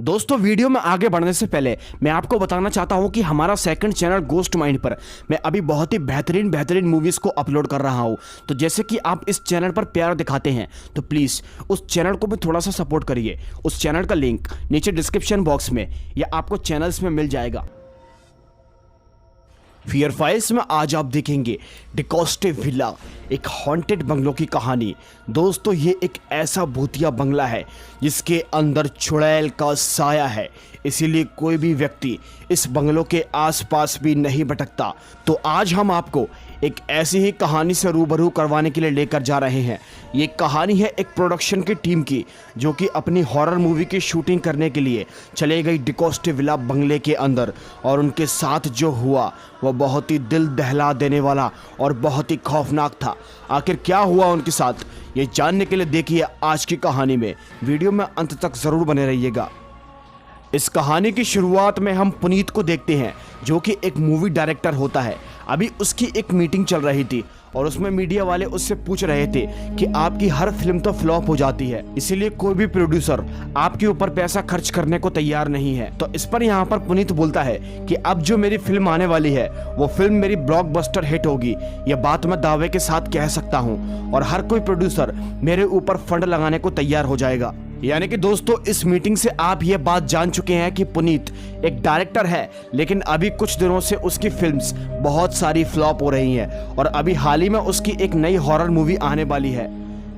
दोस्तों वीडियो में आगे बढ़ने से पहले मैं आपको बताना चाहता हूं कि हमारा सेकंड चैनल गोस्ट माइंड पर मैं अभी बहुत ही बेहतरीन मूवीज़ को अपलोड कर रहा हूं। तो जैसे कि आप इस चैनल पर प्यार दिखाते हैं तो प्लीज़ उस चैनल को भी थोड़ा सा सपोर्ट करिए। उस चैनल का लिंक नीचे डिस्क्रिप्शन बॉक्स में या आपको चैनल्स में मिल जाएगा। फियर फाइल्स में आज आप देखेंगे डिकोस्टे विला, एक हॉन्टेड बंगलों की कहानी। दोस्तों ये एक ऐसा भूतिया बंगला है जिसके अंदर चुड़ैल का साया है, इसीलिए कोई भी व्यक्ति इस बंगलों के आसपास भी नहीं भटकता। तो आज हम आपको एक ऐसी ही कहानी से रूबरू करवाने के लिए लेकर जा रहे हैं। ये कहानी है एक प्रोडक्शन की टीम की जो कि अपनी हॉरर मूवी की शूटिंग करने के लिए चले गई डिकोस्टे विला बंगले के अंदर, और उनके साथ जो हुआ वह बहुत ही दिल दहला देने वाला और बहुत ही खौफनाक था। आखिर क्या हुआ उनके साथ, ये जानने के लिए देखिए आज की कहानी में। वीडियो में अंत तक ज़रूर बने रहिएगा। इस कहानी की शुरुआत में हम पुनीत को देखते हैं जो कि एक मूवी डायरेक्टर होता है। अभी उसकी एक मीटिंग चल रही थी और उसमें मीडिया वाले उससे पूछ रहे थे कि आपकी हर फिल्म तो फ्लॉप हो जाती है, इसीलिए कोई भी प्रोड्यूसर आपके ऊपर पैसा खर्च करने को तैयार नहीं है। तो इस पर यहाँ पर पुनीत बोलता है कि अब जो मेरी फिल्म आने वाली है वो फिल्म मेरी ब्लॉकबस्टर हिट होगी, यह बात मैं दावे के साथ कह सकता हूँ, और हर कोई प्रोड्यूसर मेरे ऊपर फंड लगाने को तैयार हो जाएगा। यानी कि दोस्तों इस मीटिंग से आप ये बात जान चुके हैं कि पुनीत एक डायरेक्टर है, लेकिन अभी कुछ दिनों से उसकी फिल्म्स बहुत सारी फ्लॉप हो रही हैं, और अभी हाल ही में उसकी एक नई हॉरर मूवी आने वाली है।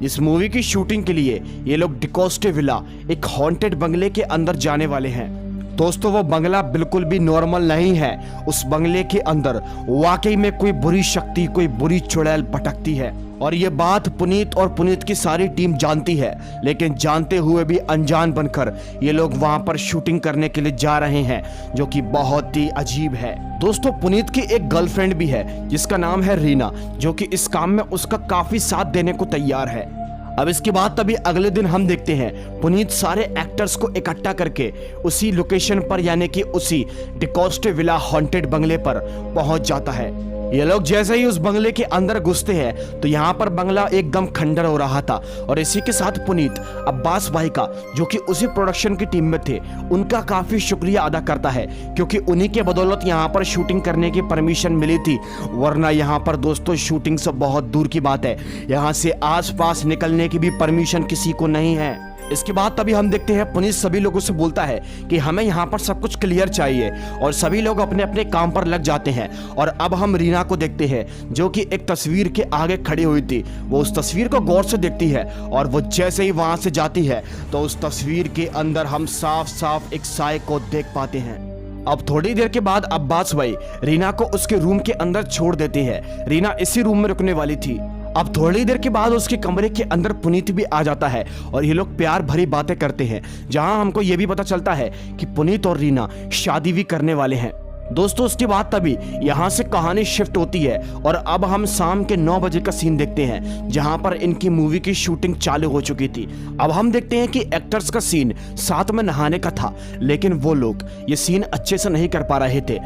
इस मूवी की शूटिंग के लिए ये लोग डिकोस्टे विला, एक हॉन्टेड बंगले के अंदर जाने वाले हैं। दोस्तों वो बंगला बिल्कुल भी नॉर्मल नहीं है। उस बंगले के अंदर वाकई में कोई बुरी शक्ति, कोई बुरी चुड़ैल भटकती है, और ये बात पुनीत और पुनीत की सारी टीम जानती है। लेकिन जानते हुए भी अनजान बनकर ये लोग वहां पर शूटिंग करने के लिए जा रहे हैं, जो कि बहुत ही अजीब है। दोस्तों पुनीत की एक गर्लफ्रेंड भी है जिसका नाम है रीना, जो कि इस काम में उसका काफी साथ देने को तैयार है। अब इसके बाद तभी अगले दिन हम देखते हैं पुनीत सारे एक्टर्स को इकट्ठा करके उसी लोकेशन पर, यानी कि उसी डिकोस्टे विला हॉन्टेड बंगले पर पहुंच जाता है। ये लोग जैसे ही उस बंगले के अंदर घुसते हैं तो यहाँ पर बंगला एकदम खंडर हो रहा था, और इसी के साथ पुनीत अब्बास भाई का, जो कि उसी प्रोडक्शन की टीम में थे, उनका काफी शुक्रिया अदा करता है, क्योंकि उन्हीं के बदौलत यहाँ पर शूटिंग करने की परमिशन मिली थी। वरना यहाँ पर दोस्तों शूटिंग से बहुत दूर की बात है, यहाँ से आसपास निकलने की भी परमिशन किसी को नहीं है। इसके बाद तभी हम देखते हैं पुनीत सभी लोगों से बोलता है कि हमें यहाँ पर सब कुछ क्लियर चाहिए, और सभी लोग अपने अपने काम पर लग जाते हैं। और अब हम रीना को देखते हैं जो कि एक तस्वीर के आगे खड़ी हुई थी। वो उस तस्वीर को गौर से देखती है, और वो जैसे ही वहां से जाती है तो उस तस्वीर के अंदर हम साफ साफ एक साए को देख पाते हैं। अब थोड़ी देर के बाद अब्बास भाई रीना को उसके रूम के अंदर छोड़ देती है। रीना इसी रूम में रुकने वाली थी। अब थोड़ी देर के बाद उसके कमरे के अंदर पुनीत भी आ जाता है, और ये लोग प्यार भरी बातें करते हैं, जहां हमको ये भी पता चलता है कि पुनीत और रीना शादी भी करने वाले हैं। दोस्तों उसके बाद तभी यहाँ से कहानी शिफ्ट होती है, और अब हम शाम के 9 बजे का सीन देखते हैं जहाँ पर इनकी मूवी की शूटिंग चालू हो चुकी थी। अब हम देखते हैं कि एक्टर्स का सीन साथ में नहाने का था, लेकिन वो लोग ये सीन अच्छे से नहीं कर पा रहे थे।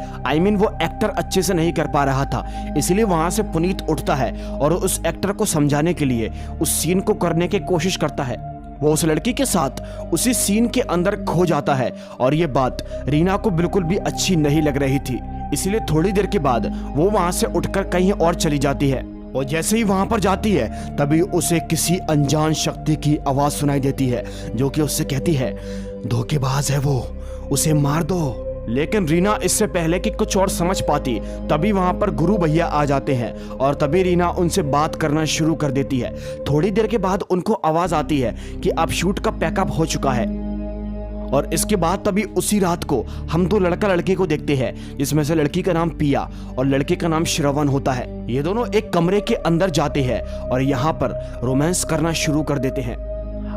वो एक्टर अच्छे से नहीं कर पा रहा था, इसलिए वहाँ से पुनीत उठता है और उस एक्टर को समझाने के लिए उस सीन को करने की कोशिश करता है। वो उस लड़की के साथ उसी सीन के अंदर खो जाता है, और ये बात रीना को बिल्कुल भी अच्छी नहीं लग रही थी। इसलिए थोड़ी देर के बाद वो वहां से उठकर कहीं और चली जाती है, और जैसे ही वहां पर जाती है तभी उसे किसी अनजान शक्ति की आवाज सुनाई देती है, जो कि उससे कहती है धोखेबाज है वो, उसे मार दो। लेकिन रीना इससे पहले कि कुछ और समझ पाती तभी वहां पर गुरु भैया आ जाते हैं, और तभी रीना उनसे बात करना शुरू कर देती है। थोड़ी देर के बाद उनको आवाज आती है कि अब शूट का पैकअप हो चुका है, और इसके बाद तभी उसी रात को हम दो लड़का लड़की को देखते हैं, जिसमें से लड़की का नाम पिया और लड़के का नाम श्रवण होता है। ये दोनों एक कमरे के अंदर जाते हैं और यहाँ पर रोमांस करना शुरू कर देते हैं।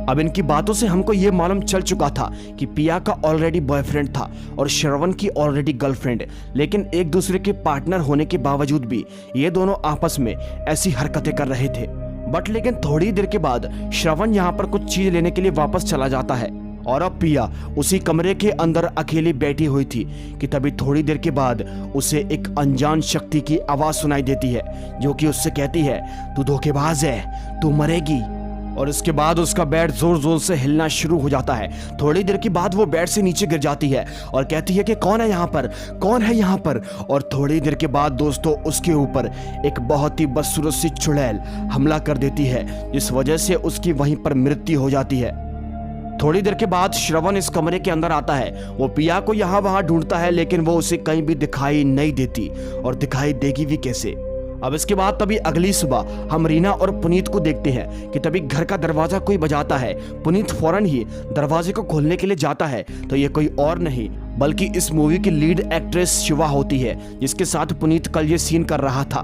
अब इनकी बातों से हमको ये मालूम चल चुका था कि पिया का ऑलरेडी बॉयफ्रेंड था और श्रवण की ऑलरेडी गर्लफ्रेंड, लेकिन एक दूसरे के पार्टनर होने के बावजूद भी ये दोनों आपस में ऐसी हरकतें कर रहे थे। बट लेकिन थोड़ी देर के बाद श्रवण यहाँ पर कुछ चीज लेने के लिए वापस चला जाता है, और अब पिया उसी कमरे के अंदर अकेली बैठी हुई थी कि तभी थोड़ी देर के बाद उसे एक अनजान शक्ति की आवाज सुनाई देती है, जो कि उससे कहती है तू धोखेबाज है, तू मरेगी। और इसके बाद उसका बेड जोर जोर से हिलना शुरू हो जाता है। थोड़ी देर के बाद वो बेड से नीचे गिर जाती है और कहती है कि कौन है यहाँ पर, कौन है यहाँ पर। और थोड़ी देर के बाद दोस्तों उसके ऊपर एक बहुत ही बदसूरत सी चुड़ैल हमला कर देती है, जिस वजह से उसकी वहीं पर मृत्यु हो जाती है। थोड़ी देर के बाद श्रवण इस कमरे के अंदर आता है। वो पिया को यहाँ वहाँ ढूंढता है, लेकिन वो उसे कहीं भी दिखाई नहीं देती, और दिखाई देगी भी कैसे। अब इसके बाद तभी अगली सुबह हम रीना और पुनीत को देखते हैं कि तभी घर का दरवाजा कोई बजाता है। पुनीत फौरन ही दरवाजे को खोलने के लिए जाता है, तो ये कोई और नहीं बल्कि इस मूवी की लीड एक्ट्रेस शिवा होती है, जिसके साथ पुनीत कल ये सीन कर रहा था।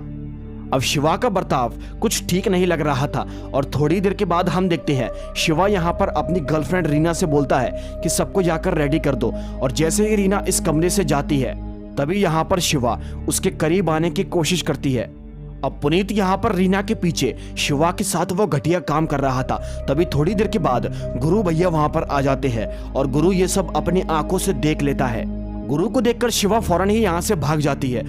अब शिवा का बर्ताव कुछ ठीक नहीं लग रहा था, और थोड़ी देर के बाद हम देखते हैं शिवा यहाँ पर अपनी गर्लफ्रेंड रीना से बोलता है कि सबको जाकर रेडी कर दो। और जैसे ही रीना इस कमरे से जाती है, तभी यहाँ पर शिवा उसके करीब आने की कोशिश करती है। अब पुनीत यहाँ पर रीना के पीछे शिवा के साथ वो घटिया काम कर रहा था। तभी थोड़ी देर के बाद गुरु भैया वहां पर आ जाते हैं, और गुरु ये सब अपनी आंखों से देख लेता है। गुरु को देखकर शिवा फौरन ही यहाँ से भाग जाती है।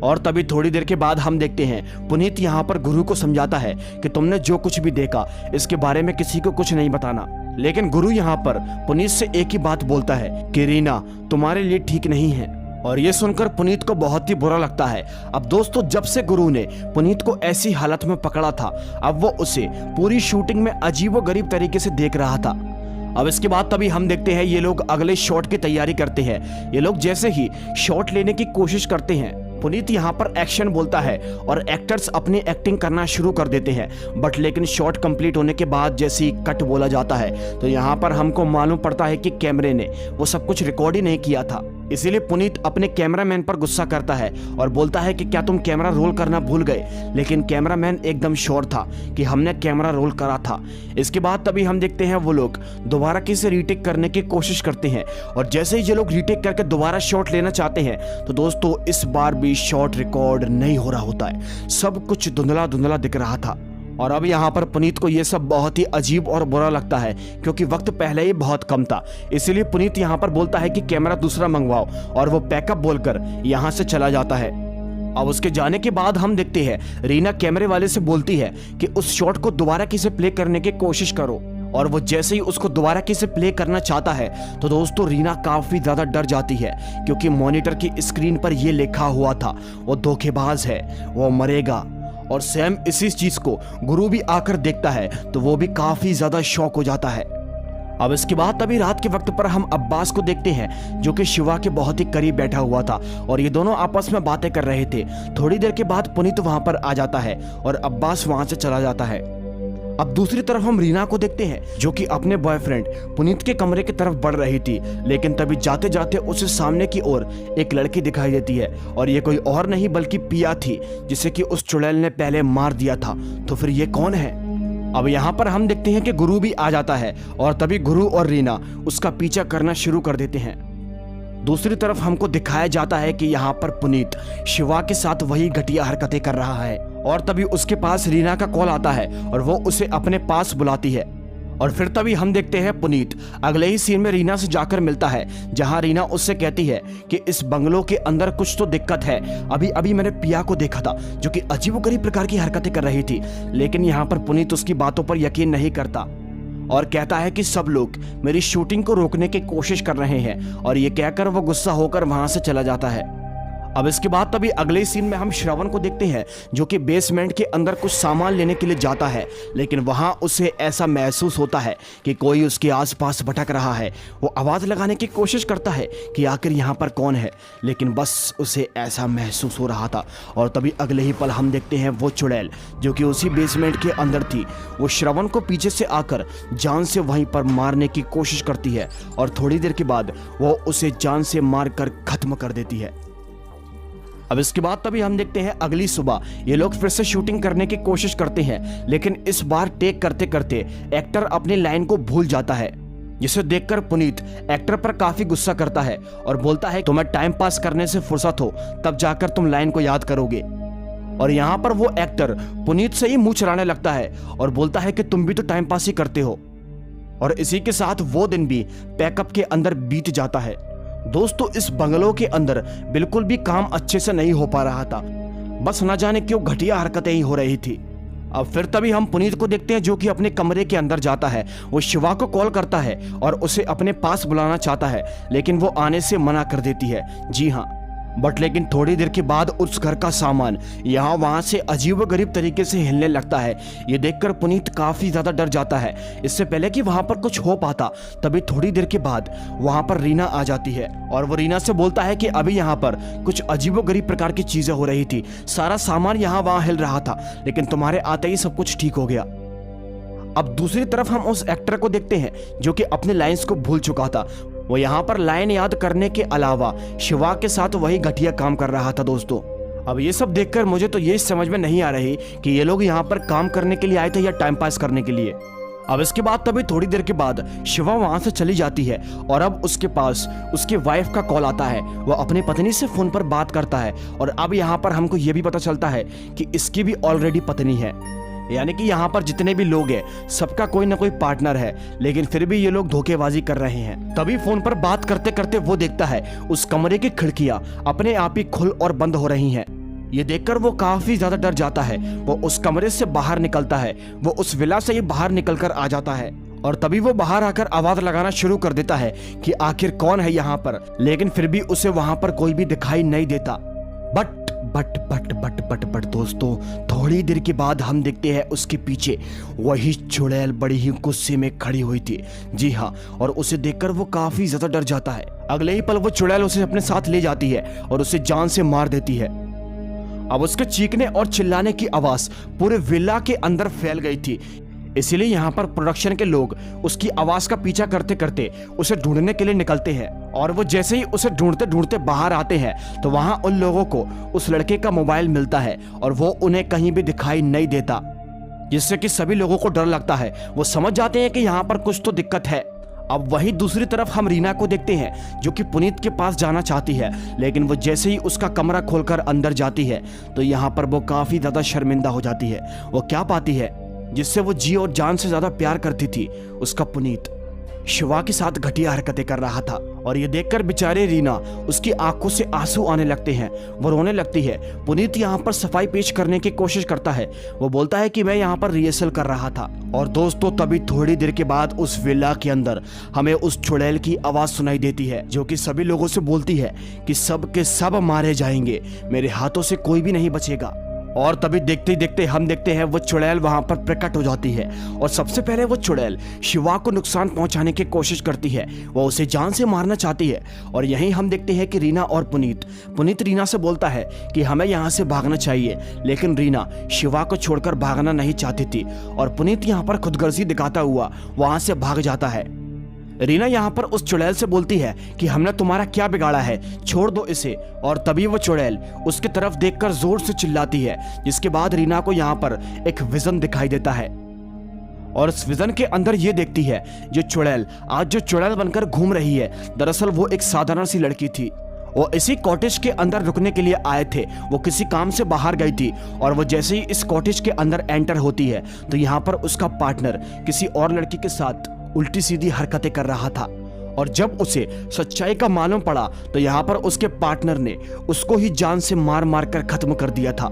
और तभी थोड़ी देर के बाद हम देखते हैं पुनीत यहाँ पर गुरु को समझाता है कि तुमने जो कुछ भी देखा इसके बारे में किसी को कुछ नहीं बताना। लेकिन गुरु यहाँ पर पुनीत से एक ही बात बोलता है कि रीना तुम्हारे लिए ठीक नहीं है। और ये सुनकर पुनीत को बहुत ही बुरा लगता है। अब दोस्तों जब से गुरु ने पुनीत को ऐसी हालत में पकड़ा था, अब वो उसे पूरी शूटिंग में अजीबोगरीब तरीके से देख रहा था। अब इसके बाद तभी हम देखते हैं ये लोग अगले शॉट की तैयारी करते हैं। ये लोग जैसे ही शॉट लेने की कोशिश करते हैं, पुनीत यहाँ पर एक्शन बोलता है और एक्टर्स अपनी एक्टिंग करना शुरू कर देते हैं। बट लेकिन शॉट कंप्लीट होने के बाद जैसे ही कट बोला जाता है, तो यहाँ पर हमको मालूम पड़ता है कि कैमरे ने वो सब कुछ रिकॉर्ड ही नहीं किया था। इसीलिए पुनीत अपने कैमरामैन पर गुस्सा करता है और बोलता है कि क्या तुम कैमरा रोल करना भूल गए। लेकिन कैमरामैन एकदम श्योर था कि हमने कैमरा रोल करा था। इसके बाद तभी हम देखते हैं वो लोग दोबारा किसे रीटेक करने की कोशिश करते हैं, और जैसे ही ये लोग रीटेक करके दोबारा शॉट लेना चाहते हैं, तो दोस्तों इस बार भी शॉट रिकॉर्ड नहीं हो रहा होता है। सब कुछ धुंधला धुंधला दिख रहा था। और अब यहाँ पर पुनीत को ये सब बहुत ही अजीब और बुरा लगता है, क्योंकि वक्त पहले ही बहुत कम था। इसीलिए पुनीत यहाँ पर बोलता है कि कैमरा दूसरा मंगवाओ, और वो पैकअप बोलकर यहाँ से चला जाता है। अब उसके जाने के बाद हम देखते हैं रीना कैमरे वाले से बोलती है कि उस शॉट को दोबारा किसे प्ले करने की कोशिश करो। और वो जैसे ही उसको दोबारा किसे प्ले करना चाहता है, तो दोस्तों रीना काफी ज्यादा डर जाती है, क्योंकि मॉनिटर की स्क्रीन पर यह लिखा हुआ था वो धोखेबाज है, वो मरेगा। और सेम इसी चीज को गुरु भी आकर देखता है, तो वो भी काफी ज्यादा शॉक हो जाता है। अब इसके बाद तभी रात के वक्त पर हम अब्बास को देखते हैं, जो कि शिवा के बहुत ही करीब बैठा हुआ था, और ये दोनों आपस में बातें कर रहे थे। थोड़ी देर के बाद पुनीत वहां पर आ जाता है और अब्बास वहां से चला जाता है। अब दूसरी तरफ हम रीना को देखते हैं, जो कि अपने बॉयफ्रेंड पुनीत के कमरे की तरफ बढ़ रही थी। लेकिन तभी जाते जाते उसे सामने की ओर एक लड़की दिखाई देती है, और ये कोई और नहीं बल्कि पिया थी, जिसे कि उस चुड़ैल ने पहले मार दिया था। तो फिर ये कौन है? अब यहाँ पर हम देखते हैं कि गुरु भी आ जाता है, और तभी गुरु और रीना उसका पीछा करना शुरू कर देते हैं। दूसरी तरफ हमको दिखाया जाता है कि यहाँ पर पुनीत शिवा के साथ वही घटिया हरकतें कर रहा है, और तभी उसके पास रीना का कॉल आता है और वो उसे अपने पास बुलाती है। और फिर तभी हम देखते हैं पुनीत अगले ही सीन में रीना से जाकर मिलता है, जहां रीना उससे कहती है कि इस बंगलों के अंदर कुछ तो दिक्कत है। अभी अभी मैंने पिया को देखा था, जो कि अजीबोगरीब प्रकार की हरकतें कर रही थी। लेकिन यहाँ पर पुनीत उसकी बातों पर यकीन नहीं करता और कहता है कि सब लोग मेरी शूटिंग को रोकने की कोशिश कर रहे हैं, और ये कहकर वो गुस्सा होकर वहां से चला जाता है। अब इसके बाद तभी अगले सीन में हम श्रवण को देखते हैं, जो कि बेसमेंट के अंदर कुछ सामान लेने के लिए जाता है। लेकिन वहां उसे ऐसा महसूस होता है कि कोई उसके आसपास भटक रहा है। वो आवाज लगाने की कोशिश करता है कि आखिर यहाँ पर कौन है, लेकिन बस उसे ऐसा महसूस हो रहा था। और तभी अगले ही पल हम देखते हैं वो चुड़ैल, जो कि उसी बेसमेंट के अंदर थी, वो श्रवण को पीछे से आकर जान से वहीं पर मारने की कोशिश करती है, और थोड़ी देर के बाद वो उसे जान से मारकर खत्म कर देती है। अब इसके बाद तभी हम देखते हैं अगली सुबह ये लोग फिर से शूटिंग करने की कोशिश करते हैं, लेकिन इस बार टेक करते करते एक्टर अपनी लाइन को भूल जाता है, जिसे देखकर पुनीत एक्टर पर काफी गुस्सा करता है और बोलता है तुम्हें टाइम पास करने से फुर्सत हो तब जाकर तुम लाइन को याद करोगे। और यहाँ पर वो एक्टर पुनीत से ही मुंह चलाने लगता है और बोलता है कि तुम भी तो टाइम पास ही करते हो। और इसी के साथ वो दिन भी पैकअप के अंदर बीत जाता है। दोस्तों इस बंगलों के अंदर बिल्कुल भी काम अच्छे से नहीं हो पा रहा था, बस न जाने क्यों घटिया हरकतें ही हो रही थी। अब फिर तभी हम पुनीत को देखते हैं जो कि अपने कमरे के अंदर जाता है। वो शिवा को कॉल करता है और उसे अपने पास बुलाना चाहता है, लेकिन वो आने से मना कर देती है। जी हाँ, बट लेकिन थोड़ी देर के बाद उस घर का सामान यहाँ वहाँ से अजीबोगरीब तरीके से हिलने लगता है। ये देखकर पुनीत काफ़ी ज़्यादा डर जाता है। इससे पहले कि वहाँ पर कुछ हो पाता, तभी थोड़ी देर के बाद वहाँ पर रीना आ जाती है और वो रीना से बोलता है कि अभी यहाँ पर कुछ अजीबोगरीब प्रकार की चीज़ें हो रही थी, सारा सामान यहाँ वहाँ हिल रहा था, लेकिन तुम्हारे आते ही सब कुछ ठीक हो गया। अब दूसरी तरफ हम उस एक्टर को देखते हैं जो कि अपने लाइंस को भूल चुका था। वो यहाँ पर लाइन याद करने के अलावा शिवा के साथ वही घटिया काम कर रहा था दोस्तों। अब ये सब देखकर मुझे तो ये समझ में नहीं आ रही कि ये लोग यहाँ पर काम करने के लिए आए थे या टाइम पास करने के लिए। अब इसके बाद तभी थोड़ी देर के बाद शिवा वहाँ से चली जाती है और अब उसके पास उसके वाइफ का कॉल आता है। वो अपनी पत्नी से फोन पर बात करता है और अब यहाँ पर हमको ये भी पता चलता है कि इसकी भी ऑलरेडी पत्नी है, यानी कि यहाँ पर जितने भी लोग हैं सबका कोई ना कोई पार्टनर है, लेकिन फिर भी ये लोग धोखेबाजी कर रहे हैं। तभी फोन पर बात करते करते वो देखता है उस कमरे की खिड़कियां अपने आप ही खुल और बंद हो रही हैं। ये देखकर वो काफी ज्यादा डर जाता है। वो उस कमरे से बाहर निकलता है, वो उस विला से ही बाहर निकलकर आ जाता है और तभी वो बाहर आकर आवाज लगाना शुरू कर देता है कि आखिर कौन है यहाँ पर, लेकिन फिर भी उसे वहां पर कोई भी दिखाई नहीं देता। बट बट दोस्तों, थोड़ी देर के बाद हम देखते हैं उसके पीछे वही चुड़ैल बड़ी ही गुस्से में खड़ी हुई थी। जी हाँ, और उसे देखकर वो काफी ज्यादा डर जाता है। अगले ही पल वो चुड़ैल उसे अपने साथ ले जाती है और उसे जान से मार देती है। अब उसके चीखने और चिल्लाने की आवाज पूरे विला के अंदर फैल गई थी, इसीलिए यहाँ पर प्रोडक्शन के लोग उसकी आवाज का पीछा करते करते उसे ढूंढने के लिए निकलते हैं। और वो जैसे ही उसे ढूंढते ढूंढते बाहर आते हैं तो वहां उन लोगों को उस लड़के का मोबाइल मिलता है और वो उन्हें कहीं भी दिखाई नहीं देता, जिससे कि सभी लोगों को डर लगता है। वो समझ जाते हैं कि यहाँ पर कुछ तो दिक्कत है। अब वही दूसरी तरफ हम रीना को देखते हैं जो कि पुनीत के पास जाना चाहती है, लेकिन वो जैसे ही उसका कमरा खोलकर अंदर जाती है तो यहाँ पर वो काफी ज्यादा शर्मिंदा हो जाती है। वो क्या पाती है जिससे वो जी और जान से ज्यादा प्यार करती थी, उसका पुनीत शिवा के साथ घटिया हरकतें कर रहा था। और ये देखकर बेचारे रीना उसकी आंखों से आंसू आने लगते हैं, वो रोने लगती है। पुनीत यहाँ पर सफाई पेश करने की कोशिश करता है। वो बोलता है कि मैं यहाँ पर रिहर्सल कर रहा था। और दोस्तों तभी थोड़ी देर के बाद उस विला के अंदर हमें उस चुड़ैल की आवाज सुनाई देती है जो कि सभी लोगों से बोलती है कि सब के सब मारे जाएंगे, मेरे हाथों से कोई भी नहीं बचेगा। और तभी देखते ही देखते हम देखते हैं वो चुड़ैल वहां पर प्रकट हो जाती है और सबसे पहले वो चुड़ैल शिवा को नुकसान पहुंचाने की कोशिश करती है। वो उसे जान से मारना चाहती है और यहीं हम देखते हैं कि रीना और पुनीत रीना से बोलता है कि हमें यहाँ से भागना चाहिए, लेकिन रीना शिवा को छोड़कर भागना नहीं चाहती थी और पुनीत यहाँ पर खुदगर्जी दिखाता हुआ वहां से भाग जाता है। रीना यहाँ पर उस चुड़ैल से बोलती है कि हमने तुम्हारा क्या बिगाड़ा है, छोड़ दो इसे। और तभी वो चुड़ैल उसकी तरफ देखकर जोर से चिल्लाती है, जिसके बाद रीना को यहाँ पर एक विजन दिखाई देता है और इस विजन के अंदर ये देखती है जो चुड़ैल आज जो चुड़ैल बनकर घूम रही है, दरअसल वो एक साधारण सी लड़की थी। वो इसी कॉटेज के अंदर रुकने के लिए आए थे। वो किसी काम से बाहर गई थी और वो जैसे ही इस कॉटेज के अंदर एंटर होती है तो यहाँ पर उसका पार्टनर किसी और लड़की के साथ उल्टी सीधी हरकतें कर रहा था। और जब उसे सच्चाई का मालूम पड़ा तो यहाँ पर उसके पार्टनर ने उसको ही जान से मार मार कर खत्म कर दिया था।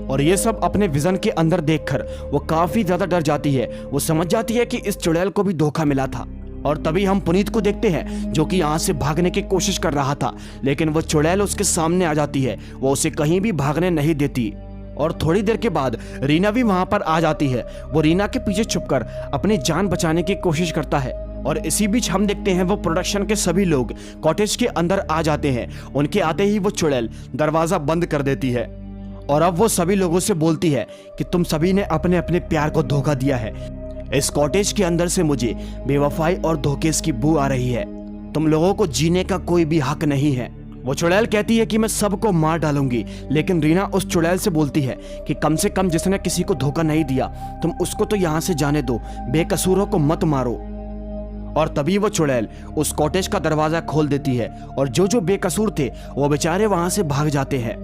और ये सब अपने विजन के अंदर देखकर वो काफी ज्यादा डर जाती है। वो समझ जाती है कि इस चुड़ैल को भी धोखा मिला था। और तभी हम पुनीत को देखते हैं जो कि यहाँ से भागने की कोशिश कर रहा था, लेकिन वो चुड़ैल उसके सामने आ जाती है। वो उसे कहीं भी भागने नहीं देती। और थोड़ी देर के बाद रीना भी वहां पर आ जाती है। वो रीना के पीछे छुपकर अपनी जान बचाने की कोशिश करता है। और इसी बीच हम देखते हैं वो प्रोडक्शन के सभी लोग कॉटेज के अंदर आ जाते हैं। उनके आते ही वो चुड़ैल दरवाजा बंद कर देती है और अब वो सभी लोगों से बोलती है कि तुम सभी ने अपने अपने प्यार को धोखा दिया है। इस कॉटेज के अंदर से मुझे बेवफाई और धोखे की बू आ रही है। तुम लोगों को जीने का कोई भी हक नहीं है। वो चुड़ैल कहती है कि मैं सबको मार डालूंगी, लेकिन रीना उस चुड़ैल से बोलती है कि कम से कम जिसने किसी को धोखा नहीं दिया तुम उसको तो यहाँ से जाने दो, बेकसूरों को मत मारो। और तभी वो चुड़ैल उस कॉटेज का दरवाजा खोल देती है और जो जो बेकसूर थे वो बेचारे वहां से भाग जाते हैं।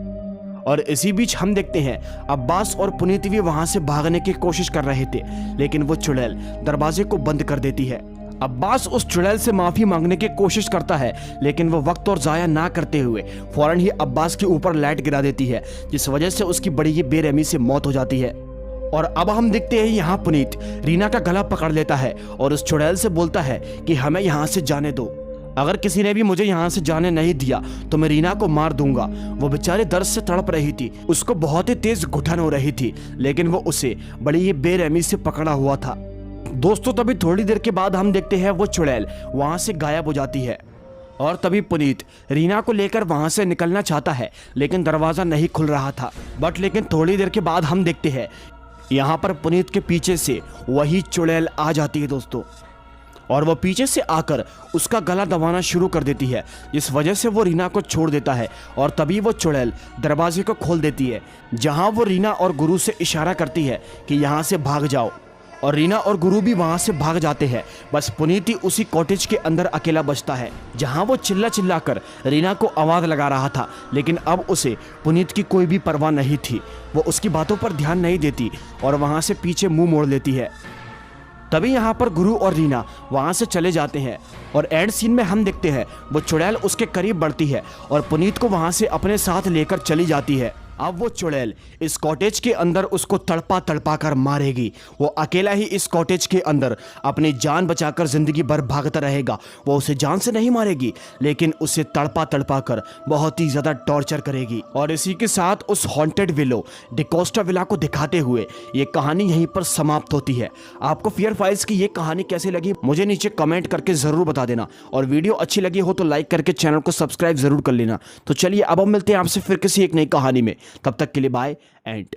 और इसी बीच हम देखते हैं अब्बास और पुनीत भी वहां से भागने की कोशिश कर रहे थे, लेकिन वो चुड़ैल दरवाजे को बंद कर देती है। अब्बास उस चुड़ैल से माफी मांगने की कोशिश करता है, लेकिन वो वक्त और जाया ना करते हुए फौरन ही अब्बास के ऊपर लाइट गिरा देती है, जिस वजह से उसकी बड़ी ही बेरहमी से मौत हो जाती है। और अब हम देखते हैं यहाँ पुनीत रीना का गला पकड़ लेता है और उस चुड़ैल से बोलता है कि हमें यहाँ से जाने दो। अगर किसी ने भी मुझे यहाँ से जाने नहीं दिया तो मैं रीना को मार दूंगा। वो बेचारी दर्द से तड़प रही थी, उसको बहुत ही तेज घुटन हो रही थी, लेकिन वो उसे बड़ी ही बेरहमी से पकड़ा हुआ था। दोस्तों तभी थोड़ी देर के बाद हम देखते हैं वो चुड़ैल वहाँ से गायब हो जाती है और तभी पुनीत रीना को लेकर वहां से निकलना चाहता है, लेकिन दरवाजा नहीं खुल रहा था। लेकिन थोड़ी देर के बाद हम देखते हैं यहाँ पर पुनीत के पीछे से वही चुड़ैल आ जाती है दोस्तों, और वो पीछे से आकर उसका गला दबाना शुरू कर देती है, जिस वजह से वो रीना को छोड़ देता है। और तभी वो चुड़ैल दरवाजे को खोल देती है, जहाँ वो रीना और गुरु से इशारा करती है कि यहाँ से भाग जाओ, और रीना और गुरु भी वहां से भाग जाते हैं। बस पुनीत ही उसी कॉटेज के अंदर अकेला बचता है, जहां वो चिल्ला चिल्ला कर रीना को आवाज लगा रहा था, लेकिन अब उसे पुनीत की कोई भी परवाह नहीं थी। वो उसकी बातों पर ध्यान नहीं देती और वहां से पीछे मुंह मोड़ लेती है। तभी यहाँ पर गुरु और रीना वहां से चले जाते हैं और एंड सीन में हम देखते हैं वो चुड़ैल उसके करीब बढ़ती है और पुनीत को वहां से अपने साथ लेकर चली जाती है। अब वो चुड़ैल इस कॉटेज के अंदर उसको तड़पा तड़पा कर मारेगी। वो अकेला ही इस कॉटेज के अंदर अपनी जान बचाकर जिंदगी भर भागता रहेगा। वो उसे जान से नहीं मारेगी, लेकिन उसे तड़पा तड़पा कर बहुत ही ज्यादा टॉर्चर करेगी। और इसी के साथ उस हॉन्टेड विलो डिकोस्टा विला को दिखाते हुए ये कहानी यहीं पर समाप्त होती है। आपको फियर फाइल्स की ये कहानी कैसी लगी मुझे नीचे कमेंट करके जरूर बता देना, और वीडियो अच्छी लगी हो तो लाइक करके चैनल को सब्सक्राइब जरूर कर लेना। तो चलिए अब हम मिलते हैं आपसे फिर किसी एक नई कहानी में। तब तक के लिए बाय एंड